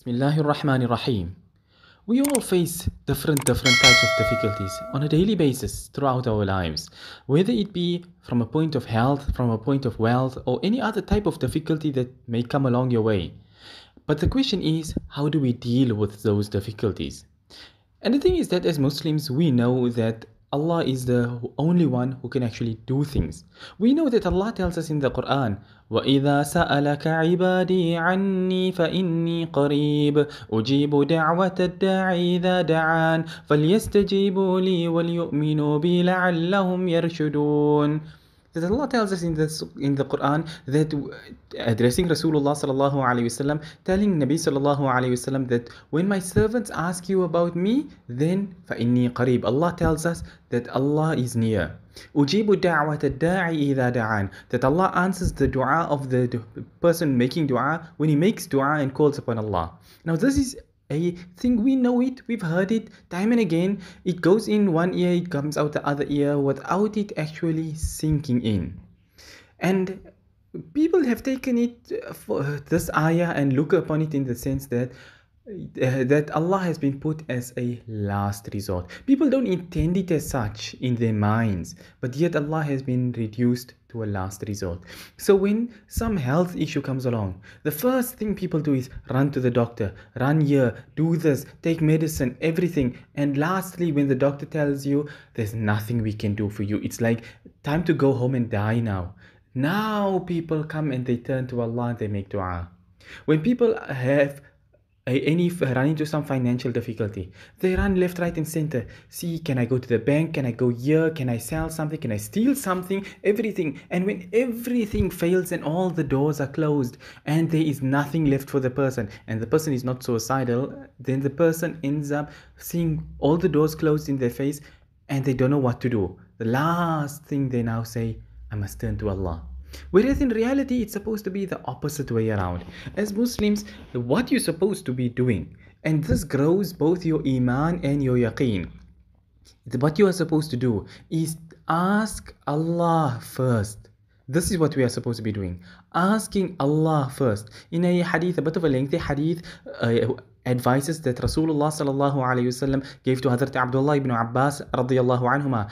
Bismillahir Rahmanir Rahim. We all face different types of difficulties on a daily basis throughout our lives, whether it be from a point of health, from a point of wealth, or any other type of difficulty that may come along your way. But the question is, how do we deal with those difficulties? And the thing is that as Muslims, we know that Allah is the only one who can actually do things. We know that Allah tells us in the Quran, وَإِذَا سَأَلَكَ عِبَادِي عَنِّي فَإِنِّي قَرِيبٌ أُجِيبُ دَعْوَةَ الدَّاعِ إِذَا دَعَانِ فَلْيَسْتَجِيبُوا لِي وَلْيُؤْمِنُوا بِي لَعَلَّهُمْ يَرْشُدُونَ. That Allah tells us in the Quran that addressing Rasulullah sallallahu alaihi wasallam, telling Nabi sallallahu alaihi wasallam that when my servants ask you about me, then فَإِنِّي قَرِيبٌ. Allah tells us that Allah is near. أُجِيبُ دَعْوَةَ الدَّاعِ إِذَا دَعَانِ. That Allah answers the dua of the person making dua when he makes dua and calls upon Allah. Now this is a thing, we know it, we've heard it time and again. It goes in one ear, it comes out the other ear without it actually sinking in. And people have taken it for this ayah and look upon it in the sense that Allah has been put as a last resort. People don't intend it as such in their minds, but yet Allah has been reduced to a last resort. So when some health issue comes along, the first thing people do is run to the doctor, run here, do this, take medicine, everything. And lastly, when the doctor tells you there's nothing we can do for you, it's like time to go home and die now. Now people come and they turn to Allah and they make dua. When people have run into some financial difficulty, they run left, right and center. See, can I go to the bank? Can I go here? Can I sell something? Can I steal something? Everything. And when everything fails and all the doors are closed and there is nothing left for the person, and the person is not suicidal, then the person ends up seeing all the doors closed in their face and they don't know what to do. The last thing they now say, I must turn to Allah. Whereas in reality, it's supposed to be the opposite way around. As Muslims, what you're supposed to be doing, and this grows both your iman and your yaqeen. What you are supposed to do is ask Allah first. This is what we are supposed to be doing. Asking Allah first. In a hadith, a bit of a lengthy hadith, advices that Rasulullah sallallahu alayhi wasallam gave to Hazrat Abdullah ibn Abbas radiyallahu anhuma.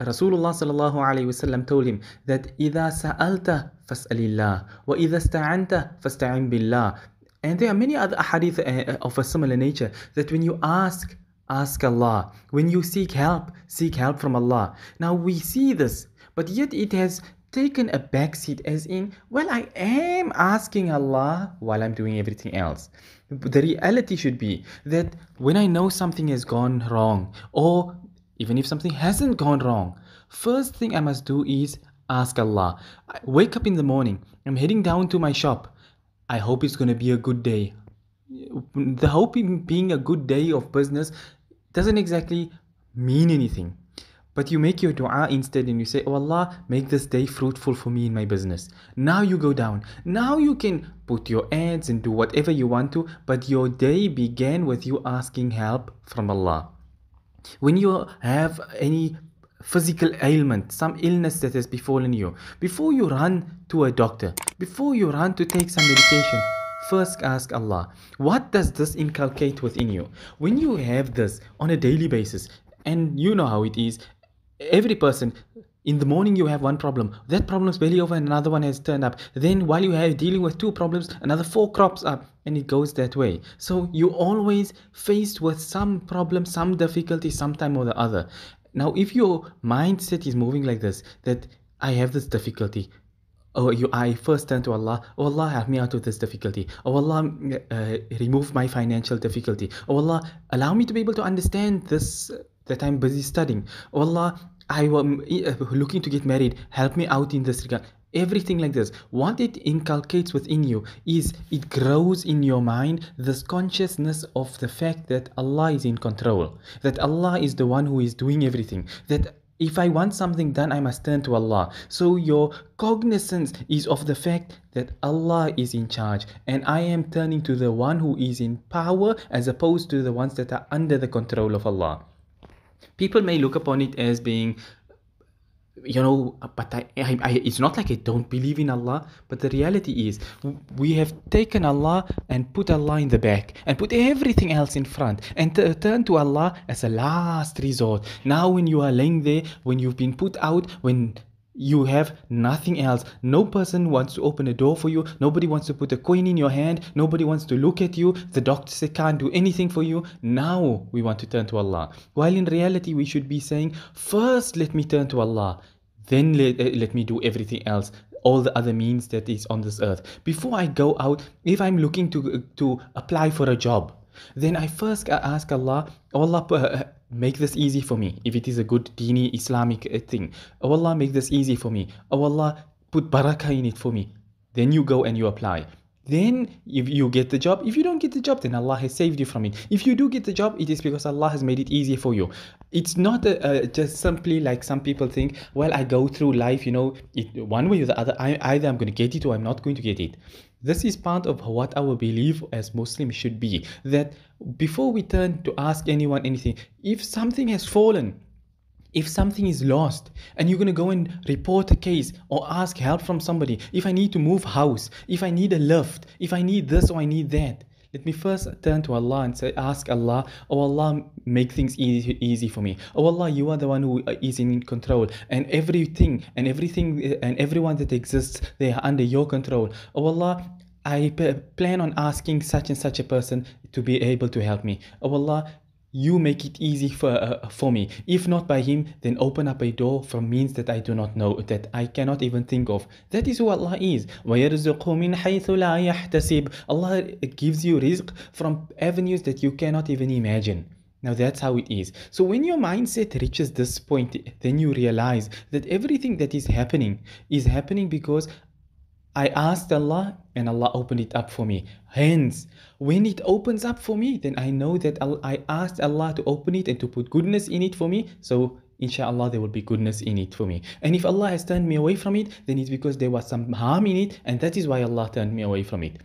Rasulullah sallallahu alayhi wasallam told him that إِذَا سَأَلْتَ فَاسْأَلِ اللَّهِ وَإِذَا اسْتَعَنْتَ فَاسْتَعِنْ بِاللَّهِ. And there are many other hadith of a similar nature, that when you ask Allah. When you seek help from Allah. Now we see this, but yet it has taken a backseat, as in, well, I am asking Allah while I'm doing everything else. The reality should be that when I know something has gone wrong, or even if something hasn't gone wrong, first thing I must do is ask Allah. I wake up in the morning, I'm heading down to my shop. I hope it's going to be a good day. The hope in being a good day of business doesn't exactly mean anything. But you make your dua instead and you say, oh Allah, make this day fruitful for me in my business. Now you go down. Now you can put your ads and do whatever you want to, but your day began with you asking help from Allah. When you have any physical ailment, some illness that has befallen you, before you run to a doctor, before you run to take some medication, first ask Allah. What does this inculcate within you? When you have this on a daily basis, and you know how it is, every person, in the morning you have one problem, that problem is barely over and another one has turned up. Then while you are dealing with two problems, another four crops up, and it goes that way. So you always faced with some problem, some difficulty, sometime or the other. Now if your mindset is moving like this, that I have this difficulty, I first turn to Allah. Oh Allah, help me out of this difficulty. Oh Allah, remove my financial difficulty. Oh Allah, allow me to be able to understand this, that I'm busy studying. Oh Allah, I am looking to get married. Help me out in this regard. Everything like this. What it inculcates within you is, it grows in your mind this consciousness of the fact that Allah is in control. That Allah is the one who is doing everything. That if I want something done, I must turn to Allah. So your cognizance is of the fact that Allah is in charge, and I am turning to the one who is in power, as opposed to the ones that are under the control of Allah. People may look upon it as being but it's not like I don't believe in Allah, but the reality is we have taken Allah and put Allah in the back and put everything else in front and turn to Allah as a last resort. Now when you are laying there, when you've been put out, when you have nothing else, no person wants to open a door for you, nobody wants to put a coin in your hand, nobody wants to look at you, the doctor say can't do anything for you, now we want to turn to Allah. While in reality we should be saying, first let me turn to Allah, then let me do everything else, all the other means that is on this earth. Before I go out, if I'm looking to apply for a job, then I first ask Allah, oh Allah, make this easy for me. If it is a good Dini Islamic thing, oh Allah, make this easy for me. Oh Allah, put barakah in it for me. Then you go and you apply. Then if you get the job, if you don't get the job, then Allah has saved you from it. If you do get the job, it is because Allah has made it easier for you. It's not just simply like some people think, well, I go through life, one way or the other, either I'm going to get it or I'm not going to get it. This is part of what our belief as Muslims should be, that before we turn to ask anyone anything, if something has fallen, if something is lost and you're going to go and report a case or ask help from somebody, if I need to move house, if I need a lift, if I need this or I need that, let me first turn to Allah and say, ask Allah, oh Allah, make things easy for me. Oh Allah, you are the one who is in control, and everything and everyone that exists, they are under your control. Oh Allah, I plan on asking such and such a person to be able to help me. Oh Allah, you make it easy for me. If not by him, then open up a door from means that I do not know, that I cannot even think of. That is who Allah is. وَيَرْزُقُ مِنْ حَيْثُ لَا يَحْتَسِبُ. Allah gives you rizq from avenues that you cannot even imagine. Now that's how it is. So when your mindset reaches this point, then you realize that everything that is happening because I asked Allah and Allah opened it up for me. Hence, when it opens up for me, then I know that I asked Allah to open it and to put goodness in it for me. So inshallah there will be goodness in it for me. And if Allah has turned me away from it, then it's because there was some harm in it, and that is why Allah turned me away from it.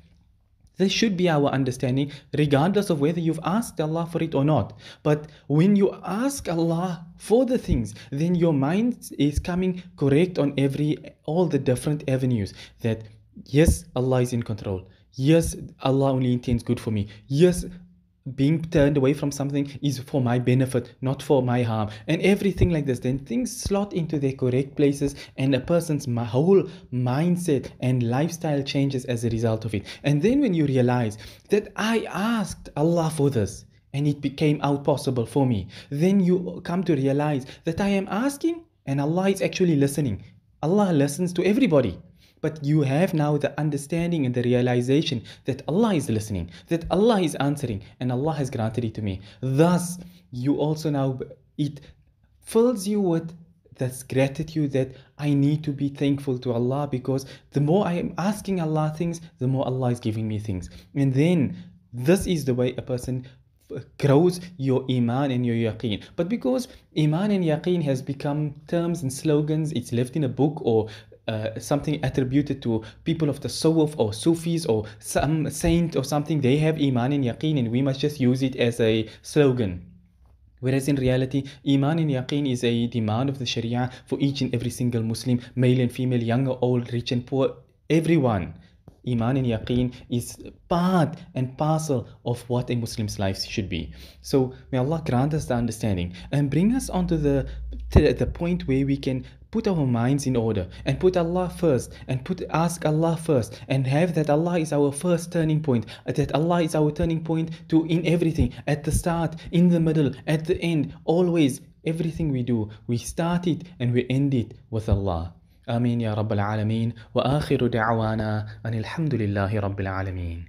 This should be our understanding, regardless of whether you've asked Allah for it or not. But when you ask Allah for the things, then your mind is coming correct on all the different avenues. That yes, Allah is in control. Yes, Allah only intends good for me. Yes, being turned away from something is for my benefit, not for my harm, and everything like this. Then things slot into their correct places, and a person's whole mindset and lifestyle changes as a result of it. And then when you realize that I asked Allah for this and it became out possible for me, then you come to realize that I am asking and Allah is actually listening. Allah listens to everybody. But you have now the understanding and the realization that Allah is listening, that Allah is answering, and Allah has granted it to me. Thus, you also now, it fills you with this gratitude that I need to be thankful to Allah, because the more I am asking Allah things, the more Allah is giving me things. And then, this is the way a person grows your iman and your yaqeen. But because iman and yaqeen has become terms and slogans, it's left in a book or something attributed to people of the Tasawwuf or Sufis or some saint or something, they have iman and yaqeen and we must just use it as a slogan. Whereas in reality, iman and yaqeen is a demand of the Sharia for each and every single Muslim, male and female, young or old, rich and poor, everyone. Iman and yaqeen is part and parcel of what a Muslim's life should be. So may Allah grant us the understanding and bring us onto the point where we can put our minds in order and put Allah first and ask Allah first and have that Allah is our first turning point, that Allah is our turning point in everything, at the start, in the middle, at the end, always. Everything we do, we start it and we end it with Allah. آمين يا رب العالمين وآخر دعوانا أن الحمد لله رب العالمين.